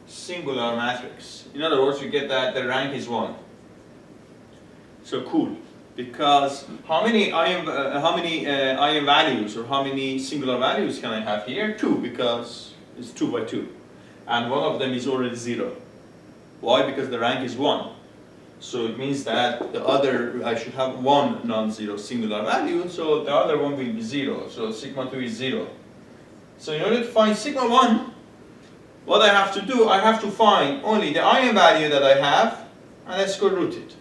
singular matrix. In other words, you get that the rank is 1. So cool, because how many IM values or how many singular values can I have here? 2, because it's 2 by 2, and one of them is already 0. Why? Because the rank is 1. So it means that the other, I should have one non-zero singular value, so the other one will be 0. So sigma 2 is 0. So in order to find sigma 1, what I have to do, I have to find only the IM value that I have, and I square root it.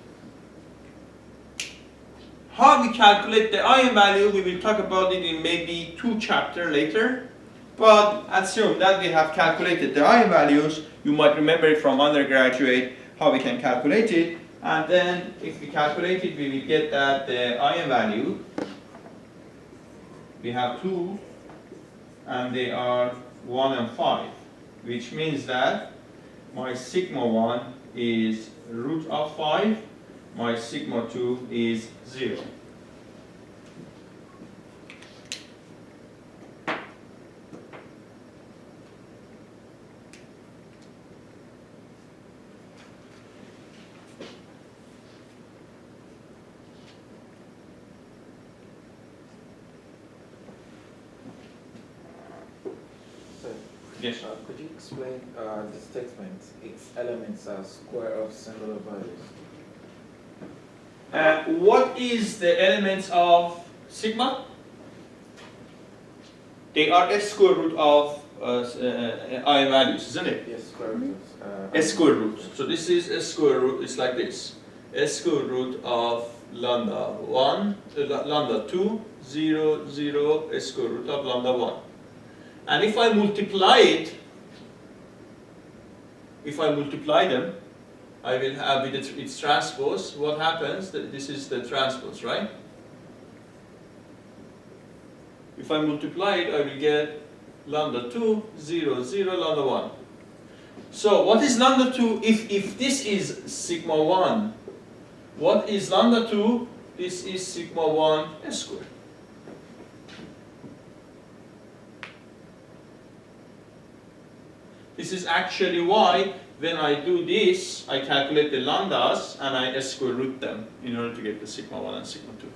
How we calculate the IM value, we will talk about it in maybe 2 chapters later. But assume that we have calculated the IM values. You might remember it from undergraduate, how we can calculate it. And then if we calculate it, we will get that the IM value, we have 2, and they are 1 and 5, which means that my sigma 1 is root of 5, my sigma 2 is 0. Yes. Could you explain the statement, its elements are square of singular values? What is the elements of sigma? They are s square root of IM values, isn't it? Yes, square root of S square root. So this is s square root, it's like this. S square root of lambda 1, lambda 2, 0, 0, s square root of lambda 1. And if I multiply it, if I multiply them, I will have with its transpose. What happens? This is the transpose, right? If I multiply it, I will get lambda 2, 0, 0, lambda 1. So what is lambda 2? If this is sigma 1, what is lambda 2? This is sigma 1 s squared. This is actually why when I do this, I calculate the lambdas and I s square root them in order to get the sigma 1 and sigma 2.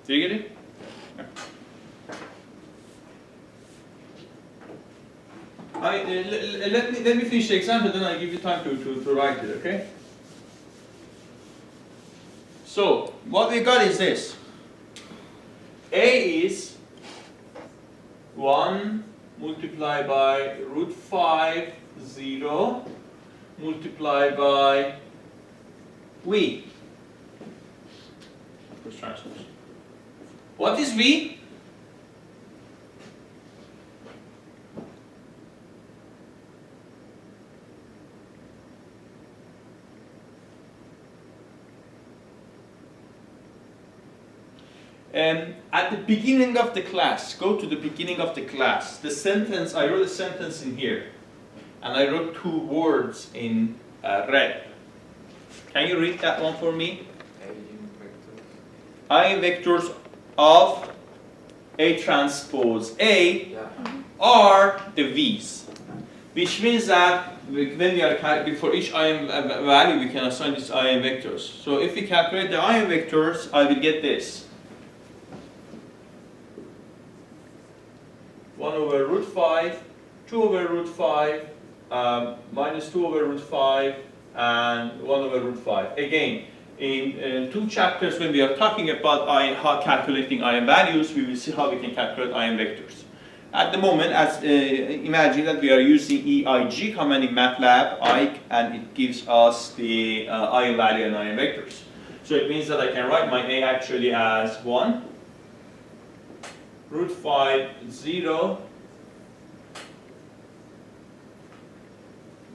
Do you get it? Let me finish the example, then I give you time to write it, okay? So, what we got is this. A is 1 multiplied by root 5, 0, multiplied by V. What is V? At the beginning of the class, go to the beginning of the class. The sentence, I wrote a sentence in here, and I wrote 2 words in red. Can you read that one for me? I vectors of A transpose A are the V's, which means that when we are for each IM value, we can assign these IM vectors. So if we calculate the IM vectors, I will get this. 1 over root 5, 2 over root 5, minus 2 over root 5, and 1 over root 5. Again, in 2 chapters when we are talking about how calculating IM values, we will see how we can calculate IM vectors. At the moment, as imagine that we are using EIG command in MATLAB, and it gives us the IM value and IM vectors. So it means that I can write my A actually as 1. Root 5, 0,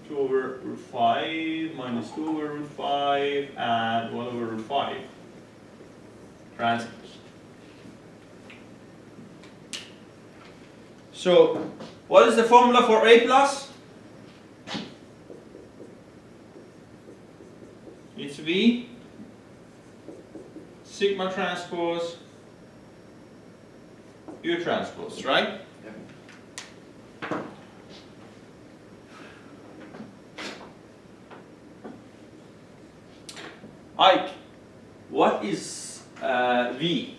2 over root 5, minus 2 over root 5, and 1 over root 5. Transpose. So, what is the formula for A plus? It's V sigma transpose U transpose, right? Yeah. Ike, what is V?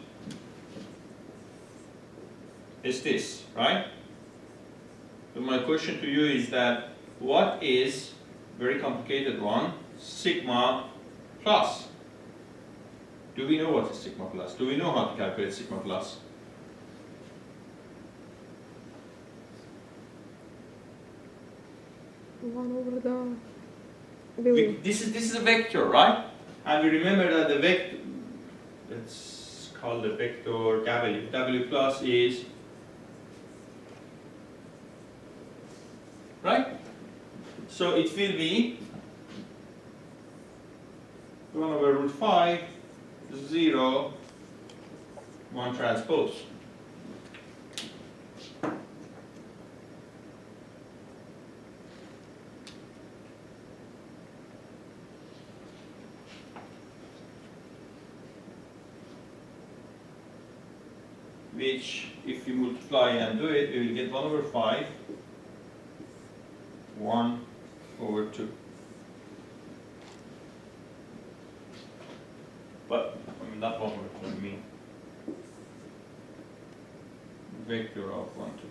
Is this, right? So my question to you is that what is, very complicated one, sigma plus? Do we know what is sigma plus? Do we know how to calculate sigma plus? One over the This is a vector, right? And we remember that the vector, let's call the vector W. W plus is, right? So it will be 1 over root 5, 0, 1 transpose. Which, if you multiply and do it, we will get 1 over 5, 1 over 2. But, I mean, not 1 over 2, I mean, vector of 1, 2.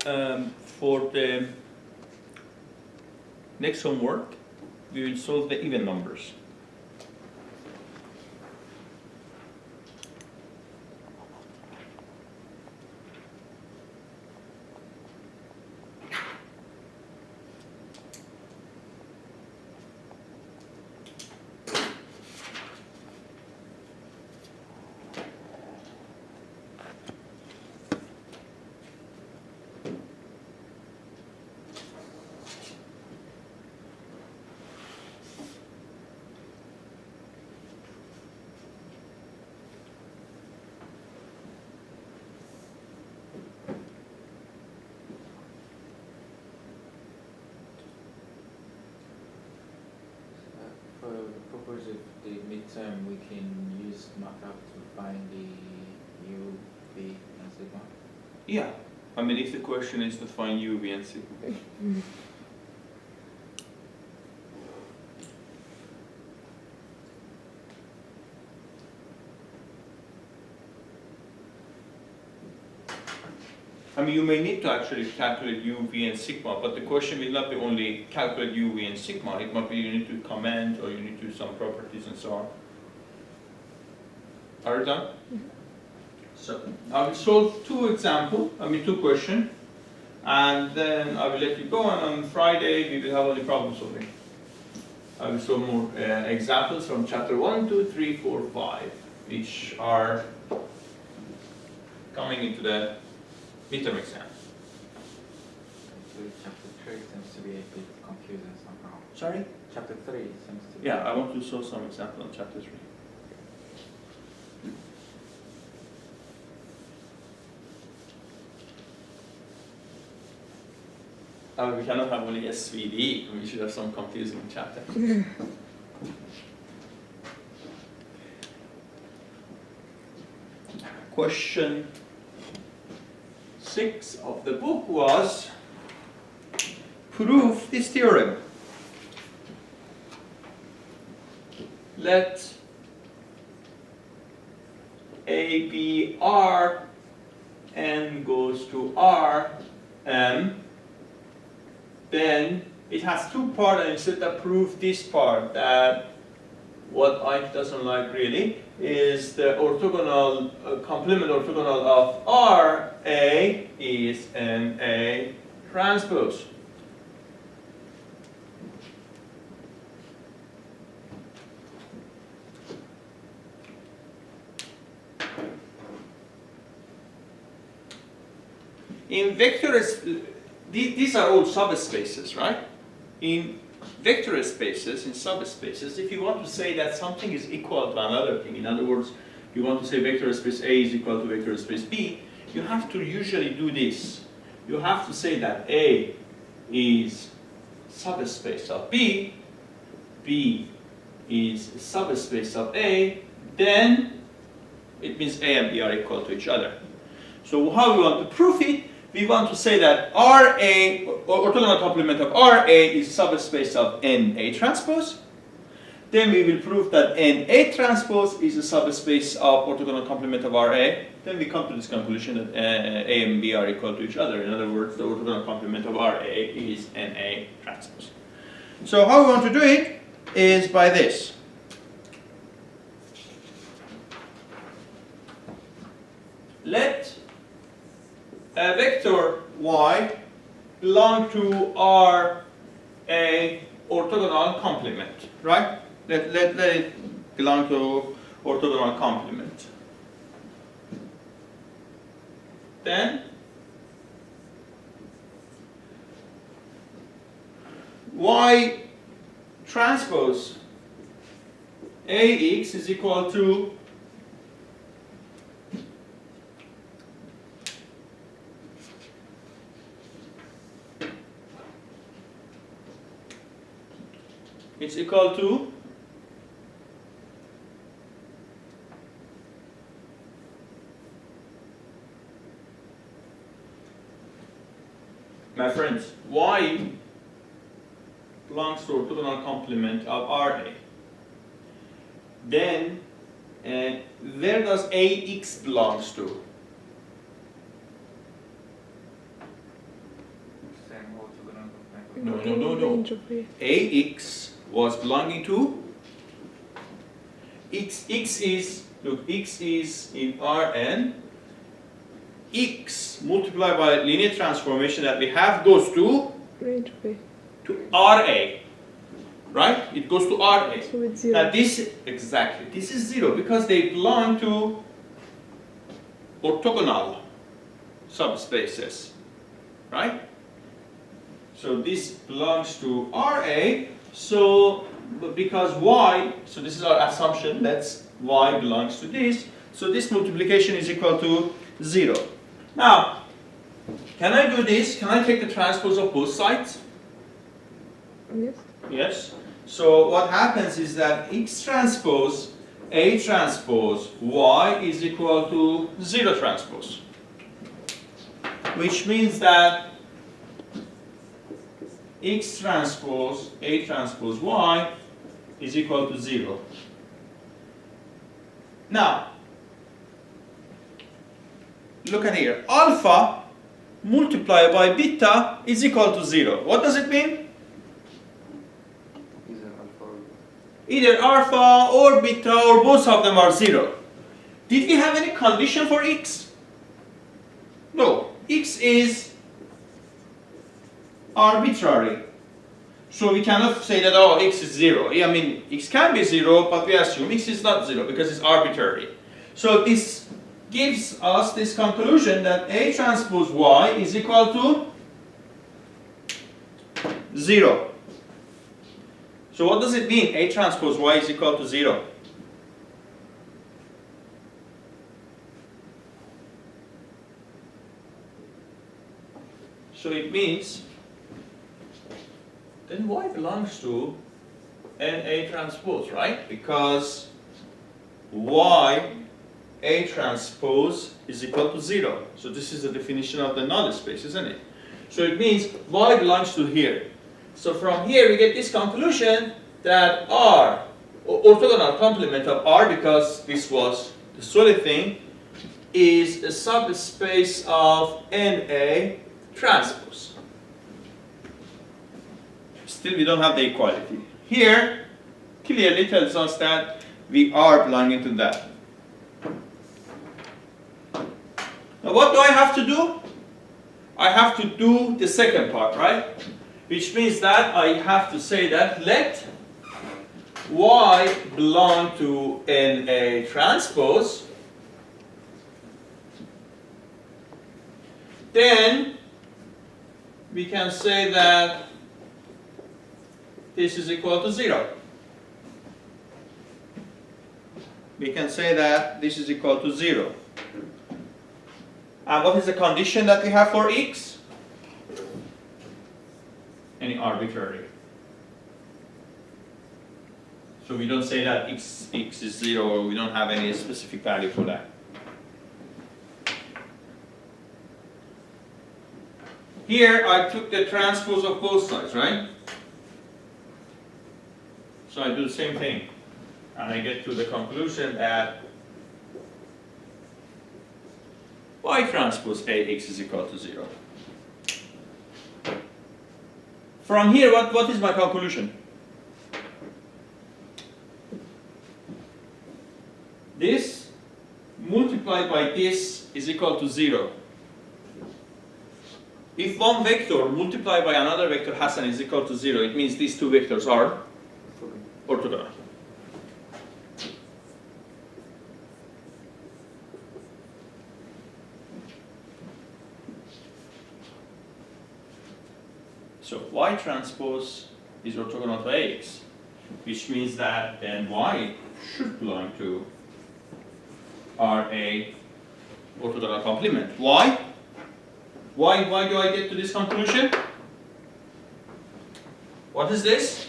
For the next homework, we will solve the even numbers. For the purpose of the midterm, we can use markup to find the U, V, and sigma. Yeah, I mean, if the question is to find u, v, and sigma. I mean, you may need to actually calculate u, v, and sigma, but the question will not be only calculate u, v, and sigma. It might be you need to comment, or you need to do some properties and so on. Are you done? So I will solve two questions, and then I will let you go. And on Friday we will have only problem solving. I will solve more examples from chapter 1, 2, 3, 4, 5, which are coming into the midterm exam. Chapter 3 seems to be a bit confusing somehow. Sorry? Chapter 3 seems to be... Yeah, I want to solve some example on chapter 3. We cannot have only SVD, we should have some confusing chapters. Question 6 of the book was, prove this theorem. Let A be R, n goes to R, m. Then it has two parts, and instead of prove this part, that what Ike doesn't like really is the orthogonal, complement orthogonal of R A is an A transpose. In vector, these are all subspaces, right? In vector spaces, in subspaces, if you want to say that something is equal to another thing, in other words, you want to say vector space A is equal to vector space B, you have to usually do this. You have to say that A is subspace of B, B is subspace of A, then it means A and B are equal to each other. So how we want to prove it? We want to say that RA, or orthogonal complement of RA, is subspace of NA transpose. Then we will prove that NA transpose is a subspace of orthogonal complement of RA. Then we come to this conclusion that A and B are equal to each other. In other words, the orthogonal complement of RA is NA transpose. So how we want to do it is by this. Let a vector y belong to R a orthogonal complement, right? Let it belong to orthogonal complement. Then y transpose AX is equal to it's equal to my friends, y belongs to orthogonal complement of RA. Then where does AX belongs to? Range of A. AX was belonging to X is, look, X is in Rn. X multiplied by linear transformation that we have goes to Range of A. Ra. Right? It goes to Ra. So it's 0. Now this, exactly, this is 0 because they belong to orthogonal subspaces. Right? So this belongs to Ra, so because y, so this is our assumption, that's y belongs to this, so this multiplication is equal to 0. Now, can I do this? Can I take the transpose of both sides? Yes. Yes. So what happens is that X transpose A transpose Y is equal to 0 transpose, which means that X transpose A transpose Y is equal to 0. Now, look at here. Alpha multiplied by beta is equal to 0. What does it mean? Either alpha or beta or both of them are 0. Did we have any condition for X? No. X is arbitrary. So we cannot say that, oh, X is 0. I mean, X can be 0, but we assume X is not 0 because it's arbitrary. So this gives us this conclusion that A transpose Y is equal to 0. So what does it mean, A transpose Y is equal to 0? So it means then Y belongs to NA transpose, right? Because Y A transpose is equal to 0. So this is the definition of the null space, isn't it? So it means Y belongs to here. So from here we get this conclusion that R, orthogonal complement of R, because this was the solid thing, is a subspace of NA transpose. Still we don't have the equality. Here clearly tells us that we are belonging to that. Now what do I have to do? I have to do the second part, right? Which means that I have to say that let Y belong to NA transpose, then we can say that this is equal to 0. We can say that this is equal to 0. And what is the condition that we have for X? Any arbitrary. So we don't say that X is 0, or we don't have any specific value for that. Here I took the transpose of both sides, right? So I do the same thing. And I get to the conclusion that Y transpose AX is equal to 0. From here, what is my conclusion? This multiplied by this is equal to 0. If one vector multiplied by another vector Hassan is equal to 0, it means these two vectors are orthogonal. So Y transpose is orthogonal to AX, which means that then Y should belong to RA orthogonal complement. Why? Why do I get to this conclusion? What is this?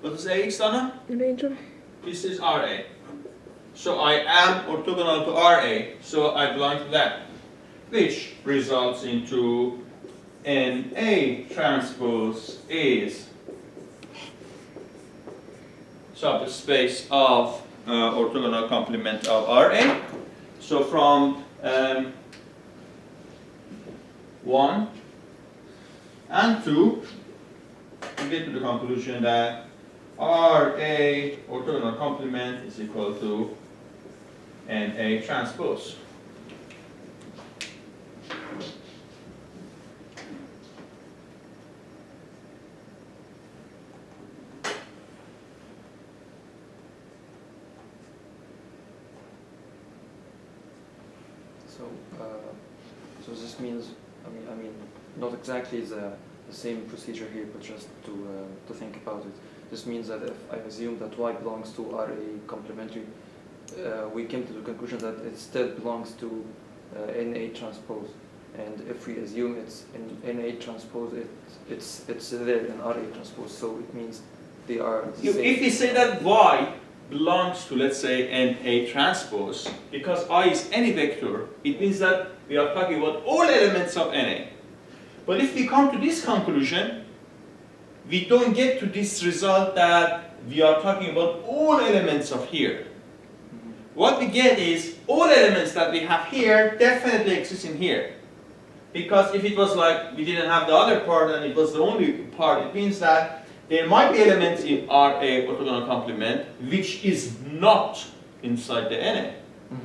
What is AX, Dana? Range of This is RA. So I am orthogonal to RA, so I belong to that, which results into NA transpose is subspace of orthogonal complement of RA. So from 1 and 2, we get to the conclusion that RA orthogonal complement is equal to NA transpose. So this means, I mean, not exactly the same procedure here, but just to think about it. This means that if I assume that Y belongs to RA complementary, we came to the conclusion that it still belongs to NA transpose. And if we assume it's in NA transpose, it's there in RA transpose. So it means they are the same. If we say that Y belongs to, let's say, NA transpose, because I is any vector, it means that we are talking about all elements of NA. But if we come to this conclusion, we don't get to this result that we are talking about all elements of here. What we get is all elements that we have here definitely exist in here. Because if it was like we didn't have the other part and it was the only part, it means that there might be elements in RA orthogonal complement which is not inside the NA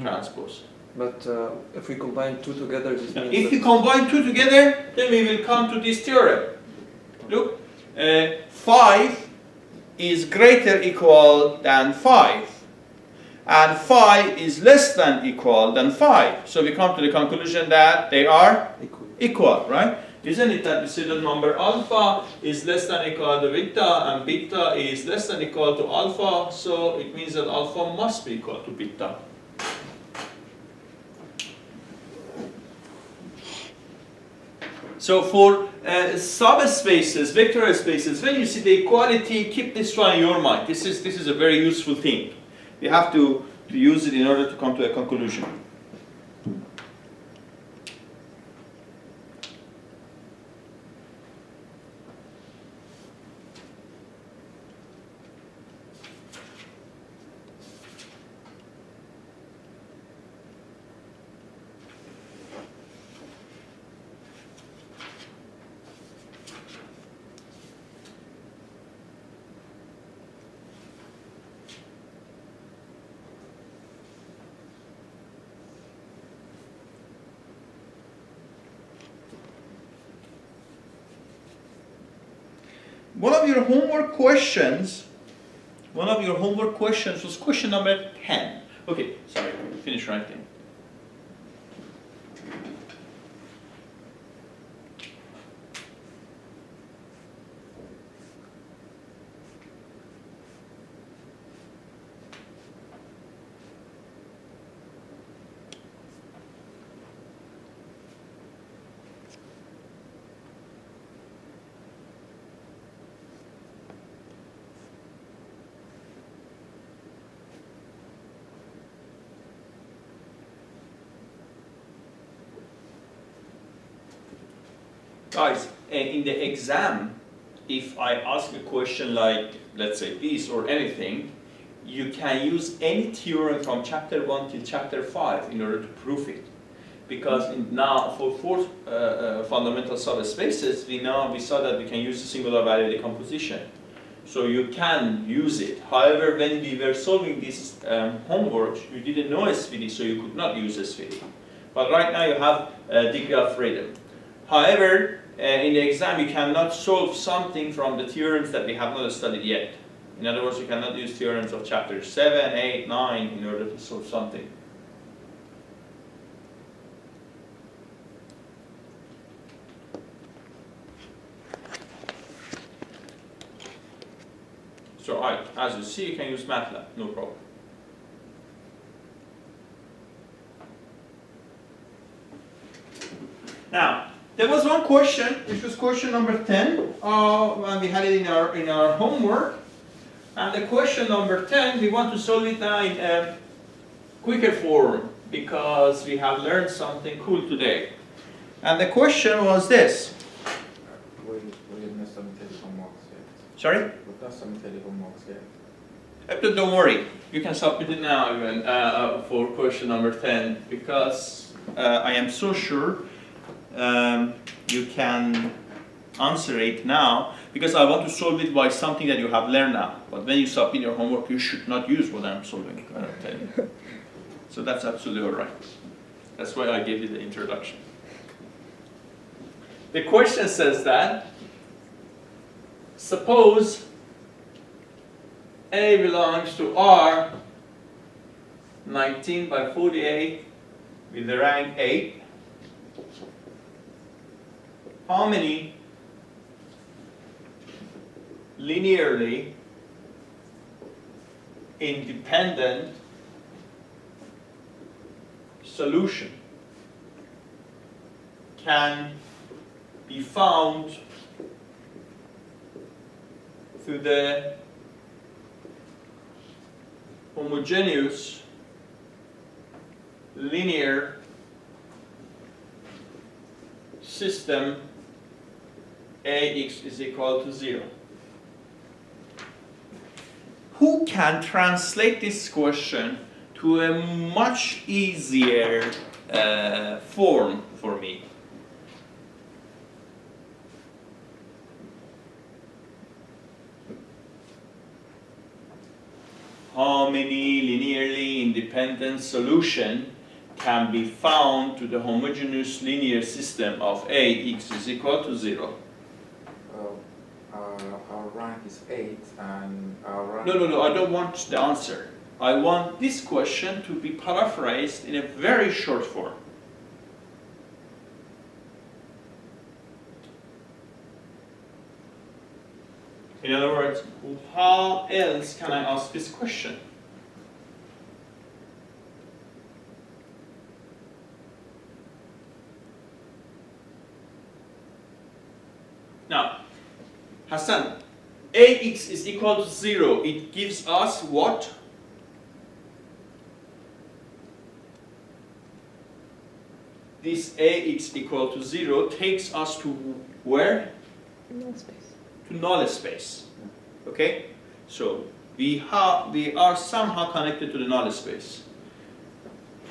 transpose. But if we combine two together, this means If you combine two together, then we will come to this theorem. Look, 5 is greater equal than 5. And 5 is less than equal than 5. So we come to the conclusion that they are equal, right? Isn't it that we say the number alpha is less than equal to beta and beta is less than equal to alpha, so it means that alpha must be equal to beta. So for subspaces, vector spaces, when you see the equality, keep this one in your mind. This is a very useful thing. You have to use it in order to come to a conclusion. One of your homework questions was question number 10. Okay, sorry, finish writing. Guys, in the exam, if I ask a question like, let's say this or anything, you can use any theorem from chapter 1 till chapter 5 in order to prove it. Because now for fourth fundamental subspaces, we saw that we can use the singular value decomposition. So you can use it. However, when we were solving this homework, you didn't know SVD, so you could not use SVD. But right now you have a degree of freedom. However, in the exam, you cannot solve something from the theorems that we have not studied yet. In other words, you cannot use theorems of chapter 7, 8, 9 in order to solve something. So as you see, you can use MATLAB, no problem. Now, there was one question, which was question number 10, and we had it in our homework. And the question number 10, we want to solve it now in a quicker form because we have learned something cool today. And the question was this. We've not submitted homeworks yet. Sorry? We've not submitted homeworks yet. Don't worry, you can submit it now even for question number 10 because I am so sure you can answer it now, because I want to solve it by something that you have learned now. But when you submit your homework, you should not use what I'm solving, I don't tell you. So that's absolutely all right. That's why I gave you the introduction. The question says that, suppose A belongs to R 19 by 48 with the rank 8. How many linearly independent solution can be found through the homogeneous linear system AX is equal to 0. Who can translate this question to a much easier form for me? How many linearly independent solution can be found to the homogeneous linear system of AX is equal to 0? Our rank is 8 and our rank... No, I don't want the answer. I want this question to be paraphrased in a very short form. In other words, how else can I ask this question? Now, Hassan, AX is equal to 0. It gives us what? This AX equal to 0 takes us to where? Null space. To null space. Okay? So we are somehow connected to the null space.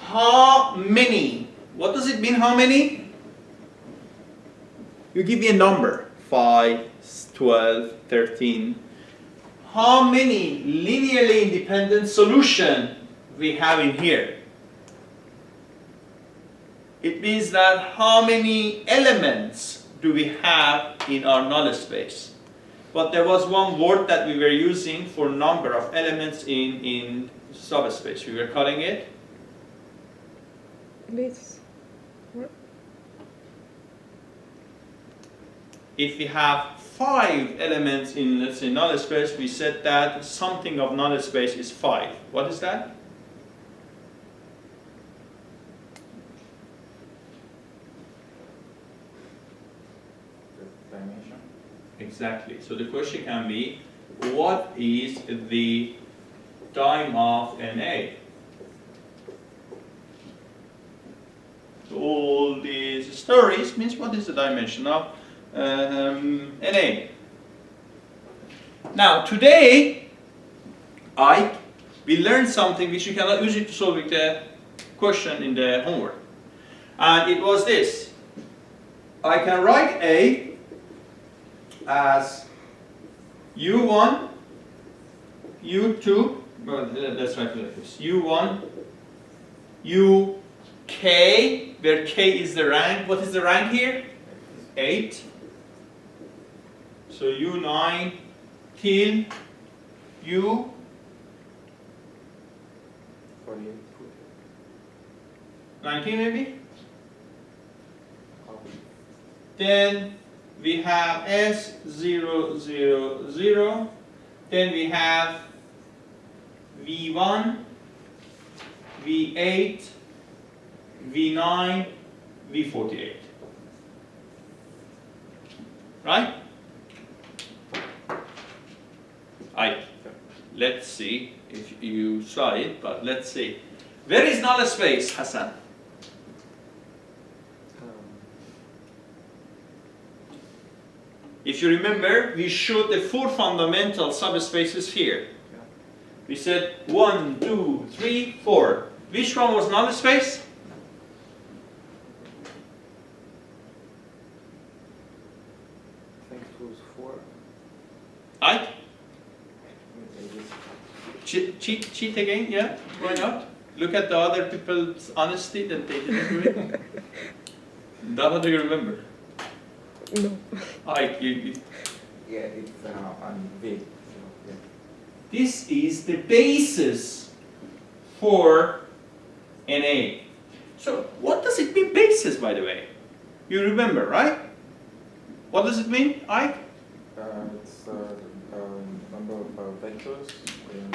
How many? What does it mean, how many? You give me a number. 5, 12, 13. How many linearly independent solution we have in here? It means that how many elements do we have in our null space? But there was one word that we were using for number of elements in subspace. We were calling it? Base. What? If we have 5 elements in, let's say, null space, we said that something of null space is 5. What is that? The dimension. Exactly. So the question can be, what is the dim of NA? So all these stories means what is the dimension of NA? Now today, we learned something which you cannot use it to solve the question in the homework. And it was this. I can write A as U1, U2, well, let's write it like this. U1, UK, where K is the rank. What is the rank here? 8. So U9 till U 48. 19 maybe? Oh. Then we have S0, 0, 0. Then we have V1, V8, V9, V48. Right? Let's see if you saw it, but let's see. Where is null space, Hassan? If you remember, we showed the 4 fundamental subspaces here. We said 1, 2, 3, 4. Which one was null space? Ike? Cheat again, yeah? Why not? Look at the other people's honesty that they didn't do it. That do you remember? No. Ike, you Yeah, it's on V. So, yeah. this is the basis for NA. So what does it mean basis, by the way? You remember, right? What does it mean, Ike? It's number of vectors in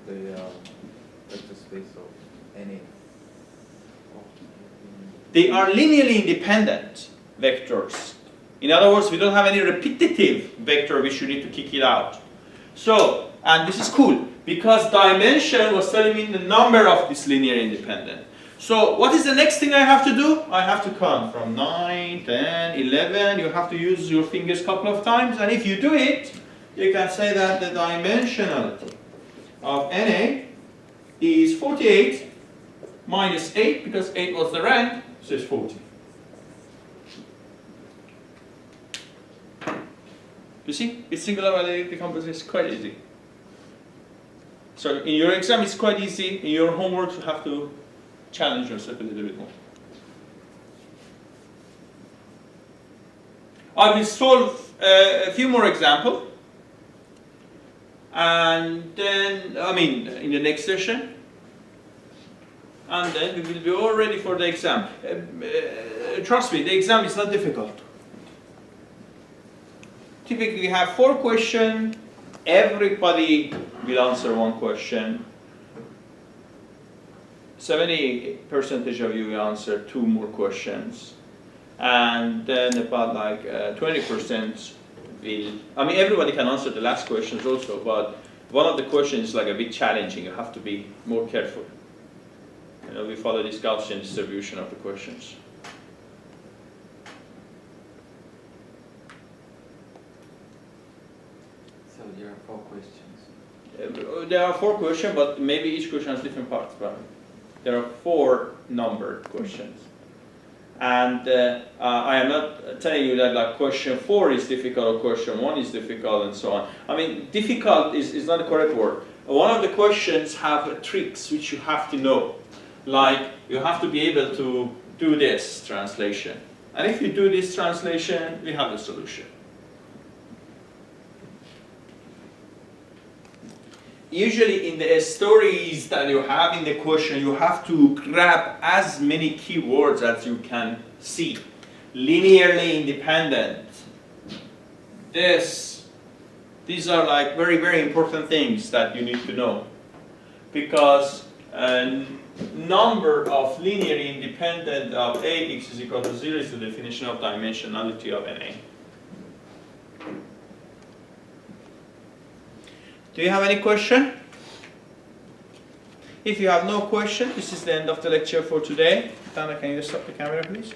the vector space of NA. They are linearly independent vectors. In other words, we don't have any repetitive vector which you need to kick it out. So, and this is cool, because dimension was telling me the number of this linear independent. So what is the next thing I have to do? I have to count from 9, 10, 11. You have to use your fingers a couple of times. And if you do it, you can say that the dimensionality of NA is 48 minus 8, because 8 was the rank, so it's 40. You see, it's singular value decomposition is quite easy. So in your exam, it's quite easy. In your homework, you have to challenge yourself a little bit more. I will solve a few more examples, and then, in the next session, and then we will be all ready for the exam. Trust me, the exam is not difficult. Typically, we have 4 questions. Everybody will answer 1 question. 70% of you will answer 2 more questions. And then about like 20% will, everybody can answer the last questions also, but one of the questions is like a bit challenging. You have to be more careful. We follow this Gaussian distribution of the questions. So there are 4 questions. There are 4 questions, but maybe each question has different parts. But there are 4 numbered questions. And I am not telling you that like question 4 is difficult or question 1 is difficult and so on. Difficult is not the correct word. One of the questions have tricks which you have to know. Like you have to be able to do this translation. And if you do this translation, we have the solution. Usually in the stories that you have in the question, you have to grab as many keywords as you can see. Linearly independent. These are like very, very important things that you need to know. Because number of linearly independent of Ax is equal to 0 is the definition of dimensionality of NA. Do you have any question? If you have no question, this is the end of the lecture for today. Tana, can you stop the camera, please?